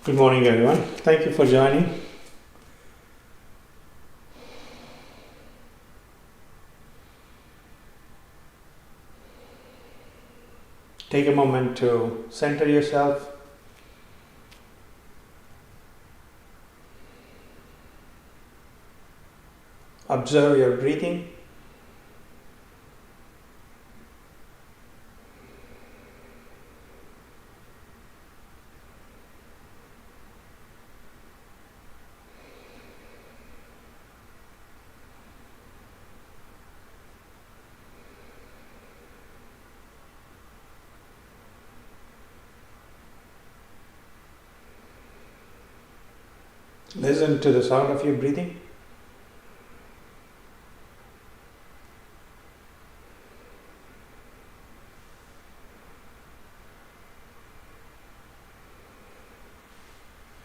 Good morning, everyone. Thank you for joining. Take a moment to center yourself. Observe your breathing. Listen to the sound of your breathing.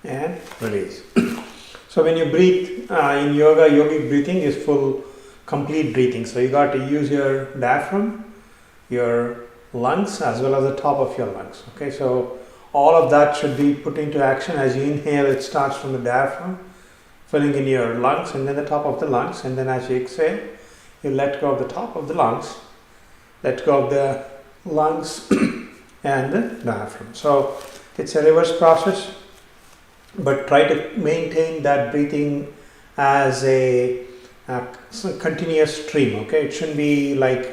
And release. So when you breathe in yoga, yogic breathing is full, complete breathing. So you got to use your diaphragm, your lungs, as well as the top of your lungs. Okay, so all of that should be put into action. As you inhale, it starts from the diaphragm, filling in your lungs and then the top of the lungs. And then as you exhale, you let go of the top of the lungs, let go of the lungs and the diaphragm. So it's a reverse process, but try to maintain that breathing as a continuous stream. Okay, it shouldn't be like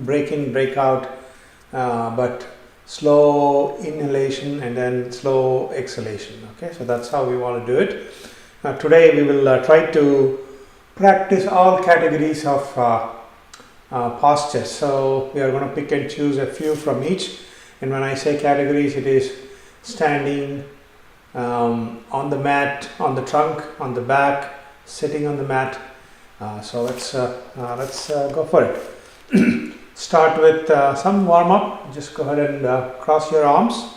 break in, break out, but slow inhalation and then slow exhalation. Okay, so that's how we want to do it. Today we will try to practice all categories of postures. So we are going to pick and choose a few from each. And when I say categories, it is standing, on the mat, on the trunk, on the back, sitting on the mat. So let's go for it. Start with some warm up. Just go ahead and cross your arms.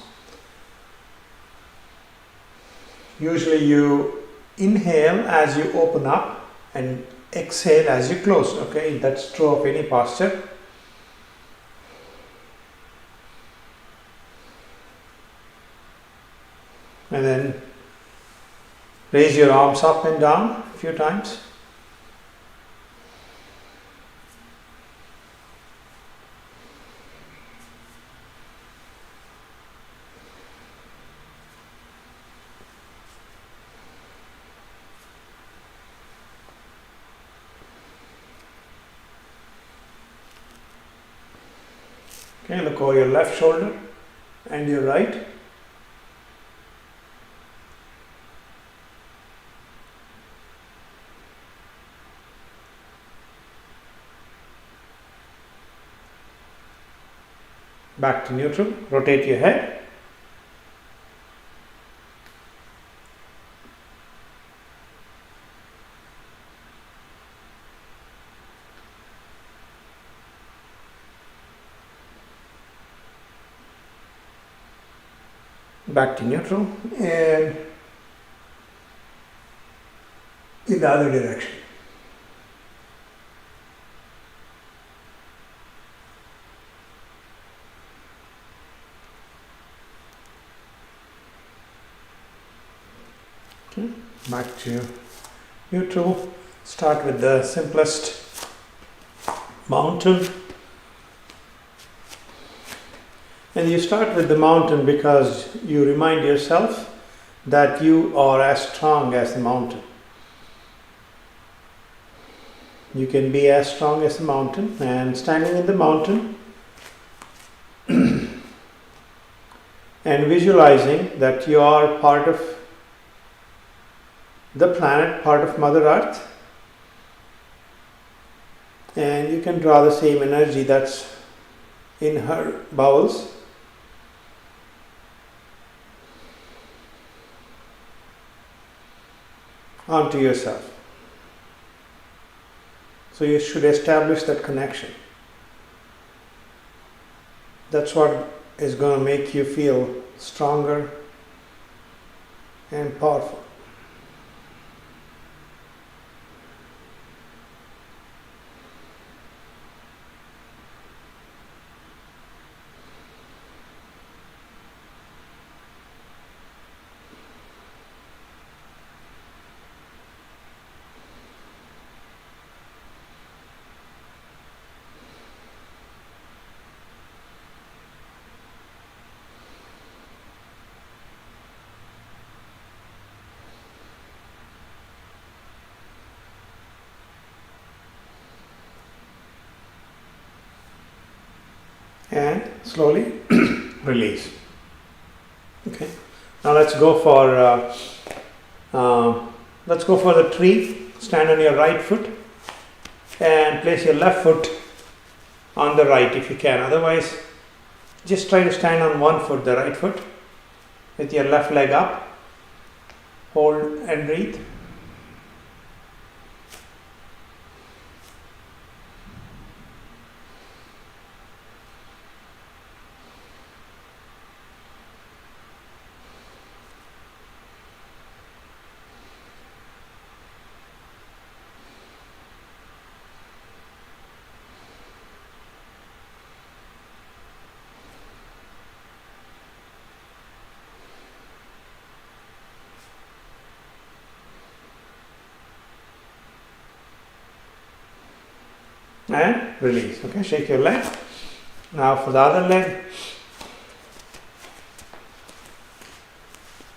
Usually you inhale as you open up and exhale as you close. Okay, that's true of any posture. And then raise your arms up and down a few times. Okay, look over your left shoulder and your right. Back to neutral. Rotate your head. Back to neutral and in the other direction. Okay, back to neutral. Start with the simplest mountain. And you start with the mountain because you remind yourself that you are as strong as the mountain. You can be as strong as the mountain, and standing in the mountain and visualizing that you are part of the planet, part of Mother Earth, and you can draw the same energy that's in her bowels onto yourself. So you should establish that connection. That's what is going to make you feel stronger and powerful. and slowly release. Okay. Now let's go for the tree. Stand on your right foot and place your left foot on the right if you can. Otherwise, just try to stand on one foot, the right foot, with your left leg up. Hold and breathe. And release. Okay, shake your leg. Now for the other leg,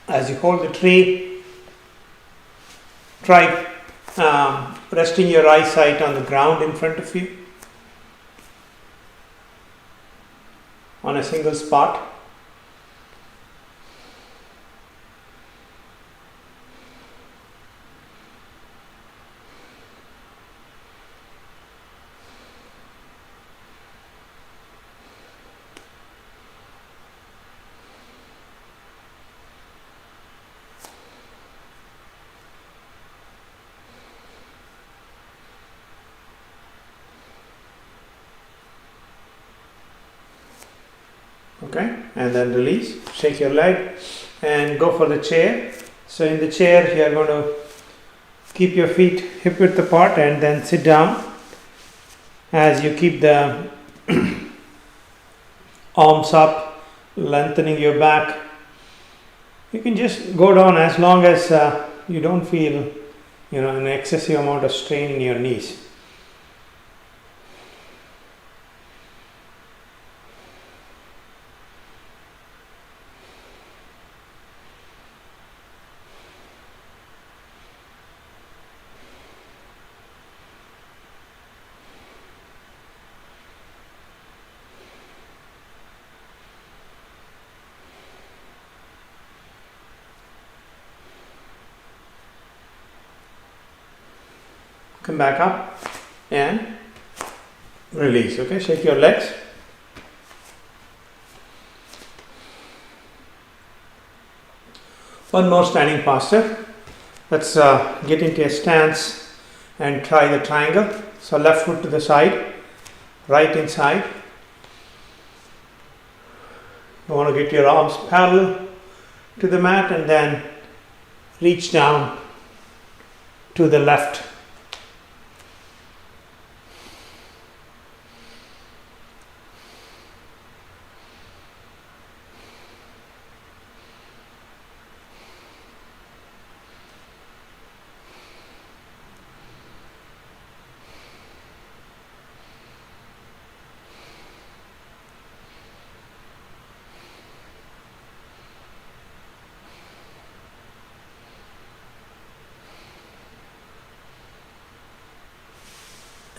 as you hold the tree, try resting your eyesight on the ground in front of you, on a single spot. Okay, and then release. Shake your leg and go for the chair. So in the chair you are going to keep your feet hip width apart and then sit down. As you keep the arms up, lengthening your back, you can just go down as long as you don't feel an excessive amount of strain in your knees. Come back up and release. Okay, shake your legs. One more standing posture. Let's get into a stance and try the triangle. So left foot to the side, right inside. You want to get your arms parallel to the mat and then reach down to the left.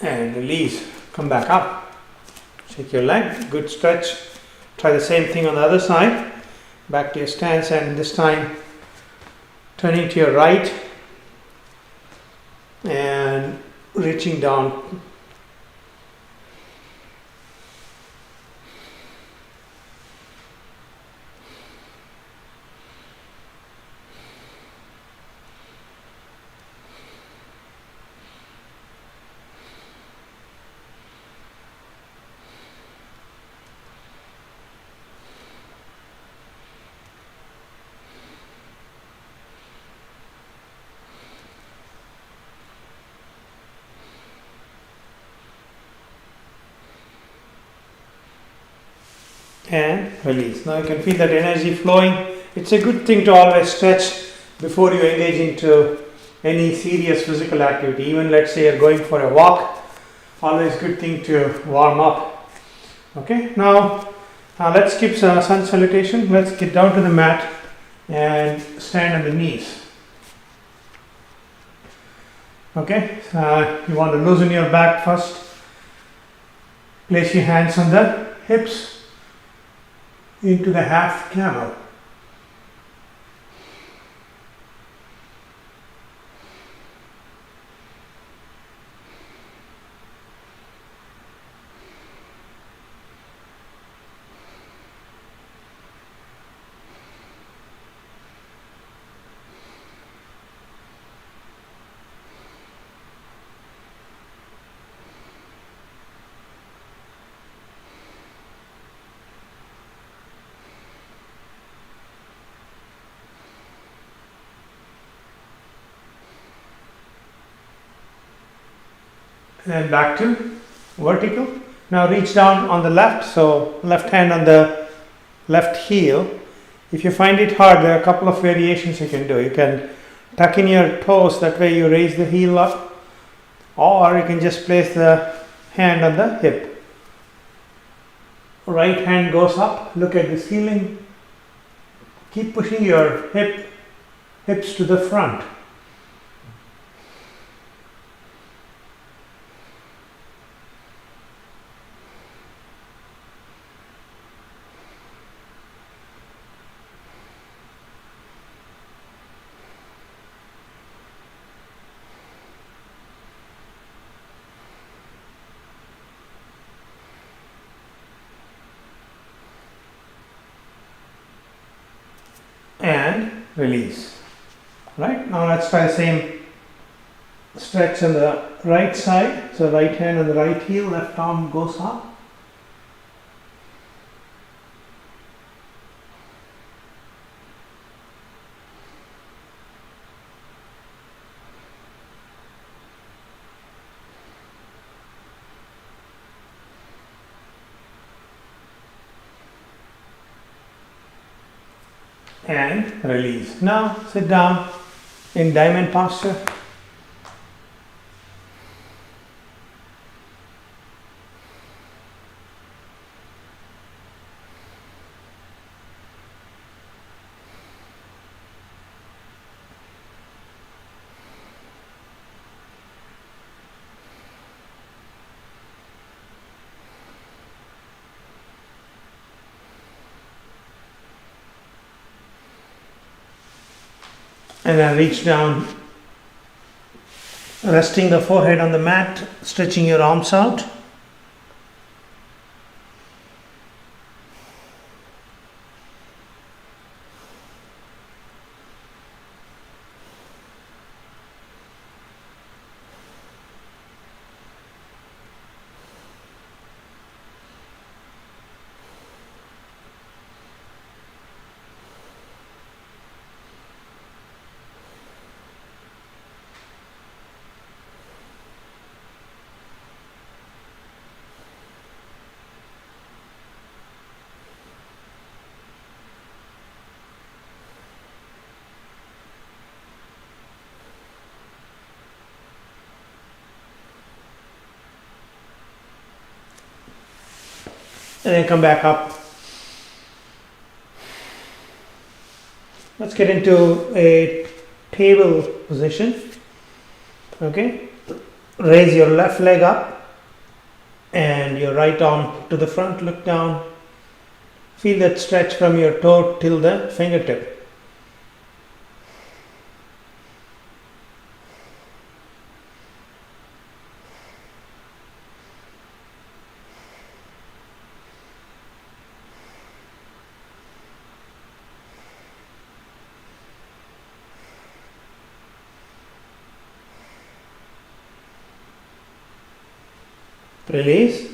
And release. Come back up. Shake your leg. Good stretch. Try the same thing on the other side. Back to your stance, and this time turning to your right and reaching down. And release. Now you can feel that energy flowing. It's a good thing to always stretch before you engage into any serious physical activity. Even let's say you're going for a walk, always good thing to warm up. Okay, now let's skip sun salutation. Let's get down to the mat and stand on the knees. Okay, you want to loosen your back first. Place your hands on the hips into the half camel. And then back to vertical. Now reach down on the left, so left hand on the left heel. If you find it hard, there are a couple of variations you can do. You can tuck in your toes, that way you raise the heel up, or you can just place the hand on the hip. Right hand goes up, look at the ceiling. Keep pushing your hips to the front. And release. Right, now let's try the same stretch on the right side. So right hand on the right heel, left arm goes up. And release. Now sit down in diamond posture. And then reach down, resting the forehead on the mat, stretching your arms out. And then come back up. Let's get into a table position. Okay, raise your left leg up and your right arm to the front, look down. Feel that stretch from your toe till the fingertip. Release.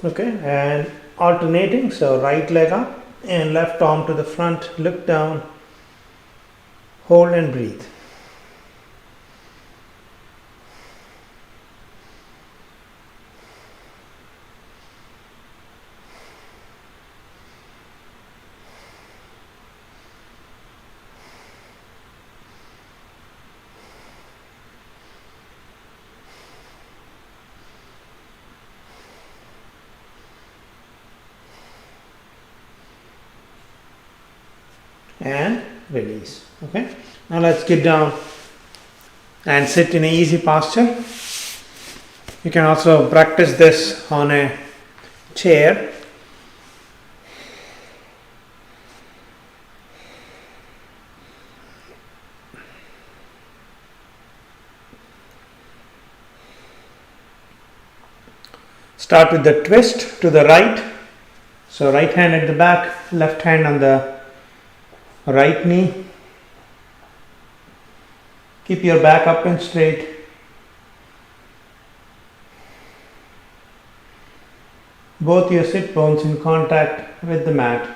Okay, and alternating, so right leg up and left arm to the front, look down, hold and breathe. And release. Okay, now let's get down and sit in an easy posture. You can also practice this on a chair. Start with the twist to the right. So right hand at the back, left hand on the right knee. Keep your back up and straight. Both your sit bones in contact with the mat.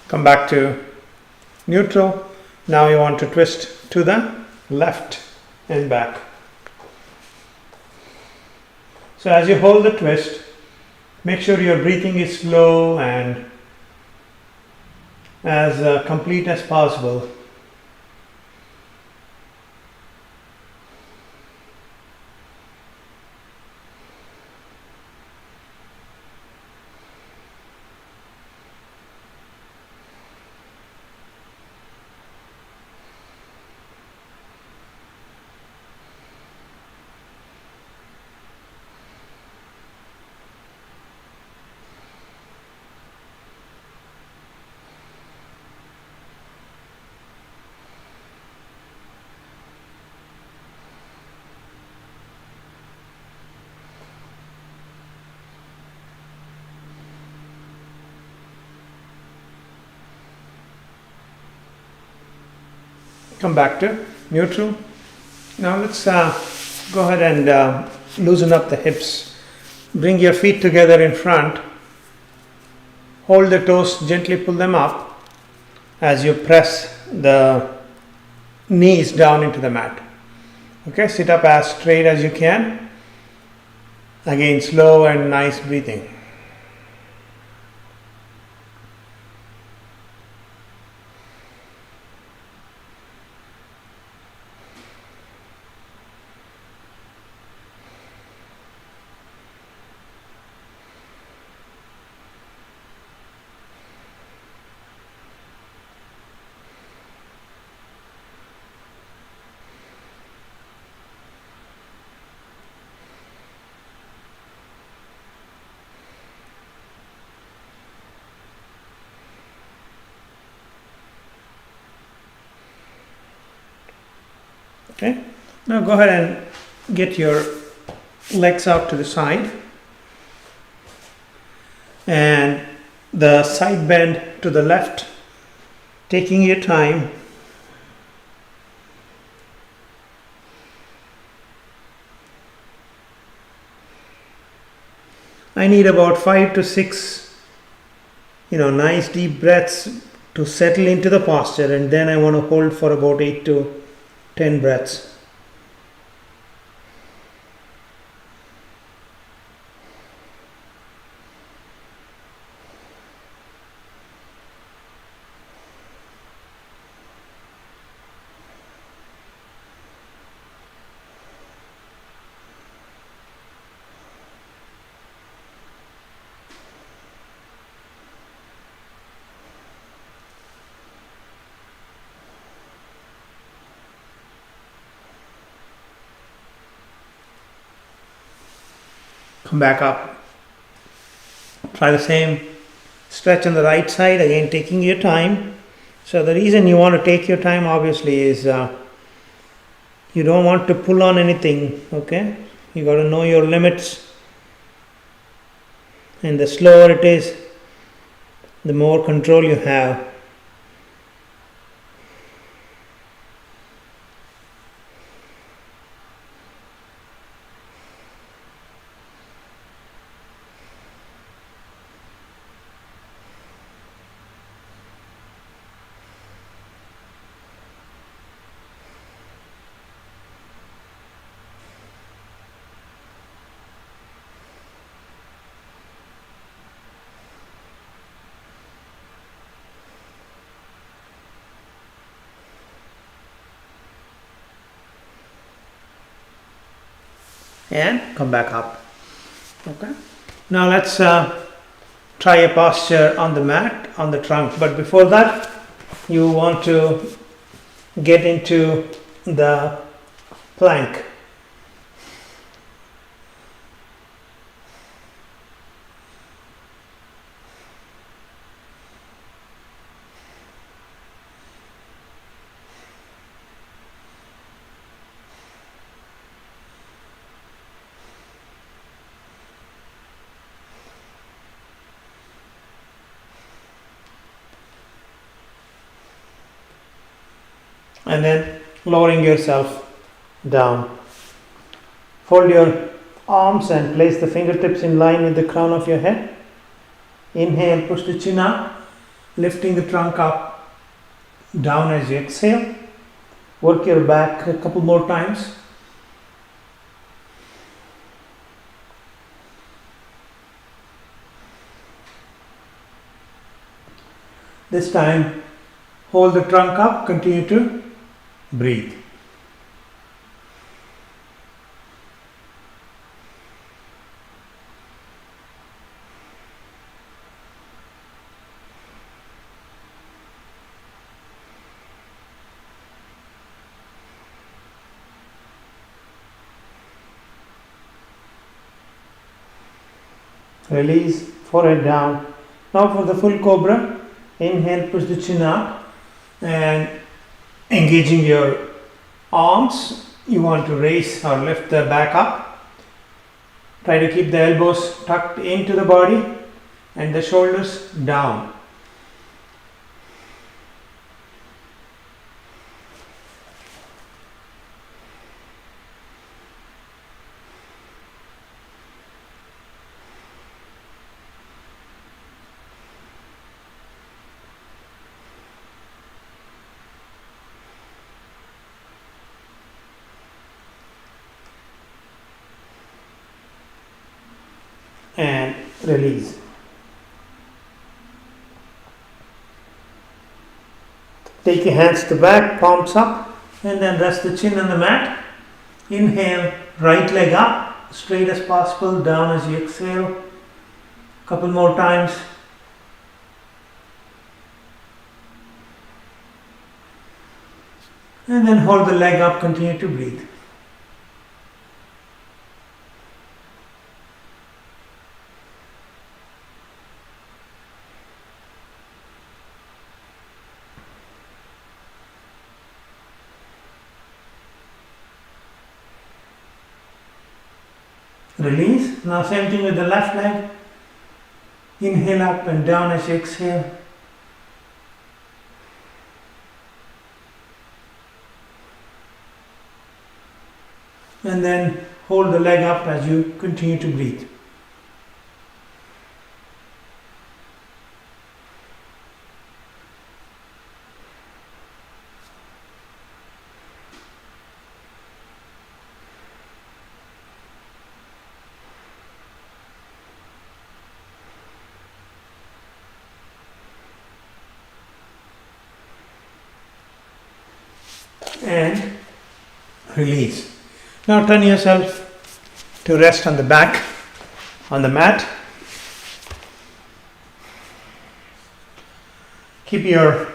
Come back to neutral. Now you want to twist to the left and back. So as you hold the twist, make sure your breathing is slow and as complete as possible. Come back to neutral. Now let's go ahead and loosen up the hips. Bring your feet together in front. Hold the toes, gently pull them up as you press the knees down into the mat. Okay, sit up as straight as you can. Again, slow and nice breathing. Okay, now go ahead and get your legs out to the side and the side bend to the left, taking your time. I need about 5 to 6 nice deep breaths to settle into the posture, and then I want to hold for about 8 to 10 breaths. Come back up. Try the same stretch on the right side, again taking your time. So the reason you want to take your time obviously is you don't want to pull on anything, okay? You got to know your limits, and the slower it is, the more control you have. and come back up. Okay. Now let's try a posture on the mat, on the trunk. But before that, you want to get into the plank. And then lowering yourself down. Fold your arms and place the fingertips in line with the crown of your head. Inhale, push the chin up, lifting the trunk up, down as you exhale. Work your back a couple more times. This time, hold the trunk up, continue to breathe. Release, forehead down. Now for the full cobra, inhale, push the chin up and engaging your arms, you want to raise or lift the back up. Try to keep the elbows tucked into the body and the shoulders down. And release. Take your hands to the back, palms up, and then rest the chin on the mat. Inhale, right leg up, straight as possible, down as you exhale. Couple more times. And then hold the leg up, continue to breathe. Release. Now same thing with the left leg. Inhale up and down as you exhale. And then hold the leg up as you continue to breathe. And release. Now turn yourself to rest on the back on the mat. Keep your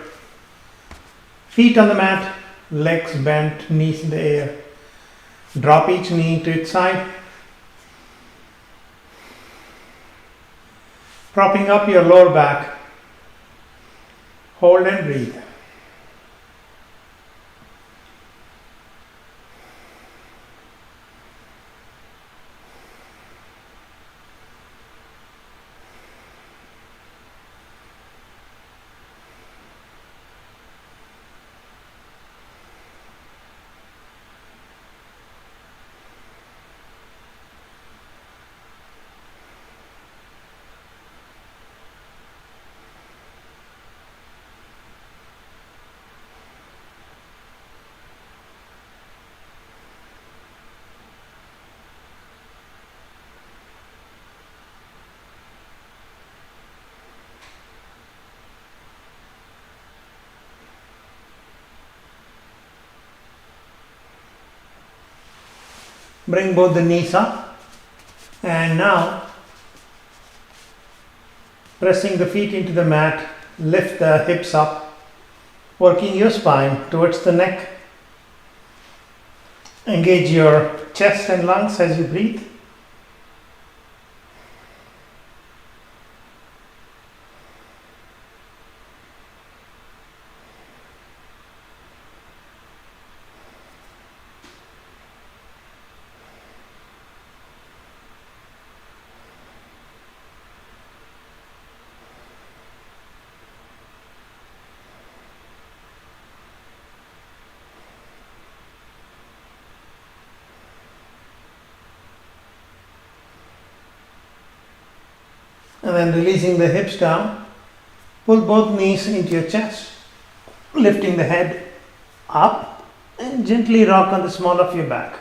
feet on the mat, legs bent, knees in the air. Drop each knee to its side. Propping up your lower back. Hold and breathe. Bring both the knees up, and now pressing the feet into the mat, lift the hips up, working your spine towards the neck. Engage your chest and lungs as you breathe. And then releasing the hips down, pull both knees into your chest, lifting the head up, and gently rock on the small of your back.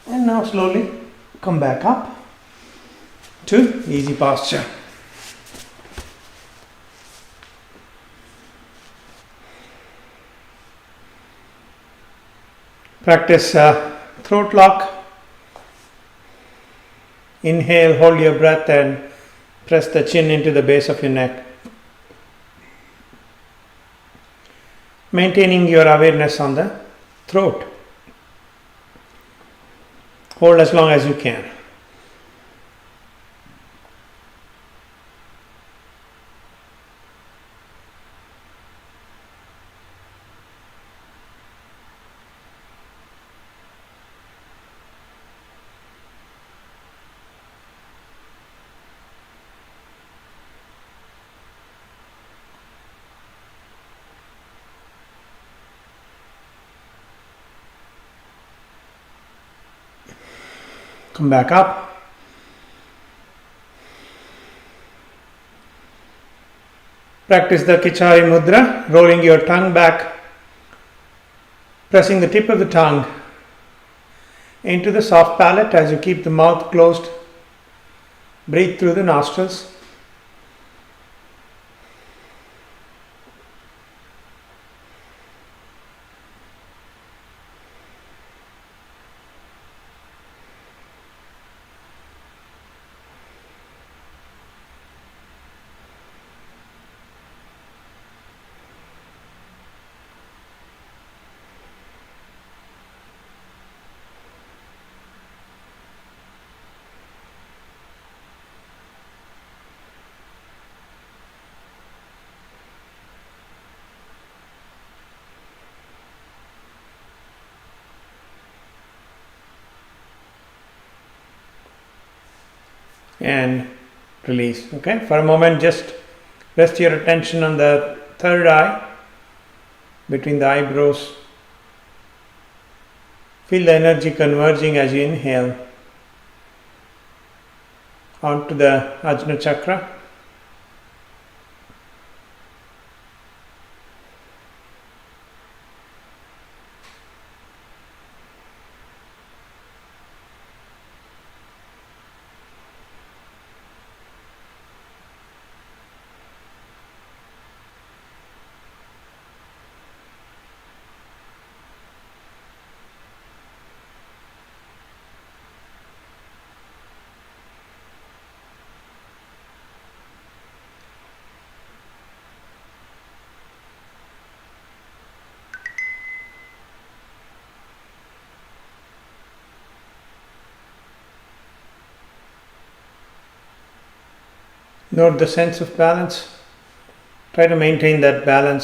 And now slowly come back up to easy posture. Practice throat lock. Inhale, hold your breath and press the chin into the base of your neck. Maintaining your awareness on the throat. Hold as long as you can. Come back up. Practice the Kichari Mudra, rolling your tongue back, pressing the tip of the tongue into the soft palate as you keep the mouth closed. Breathe through the nostrils. And release. Okay, for a moment just rest your attention on the third eye between the eyebrows. Feel the energy converging as you inhale onto the Ajna chakra. Note the sense of balance. Try to maintain that balance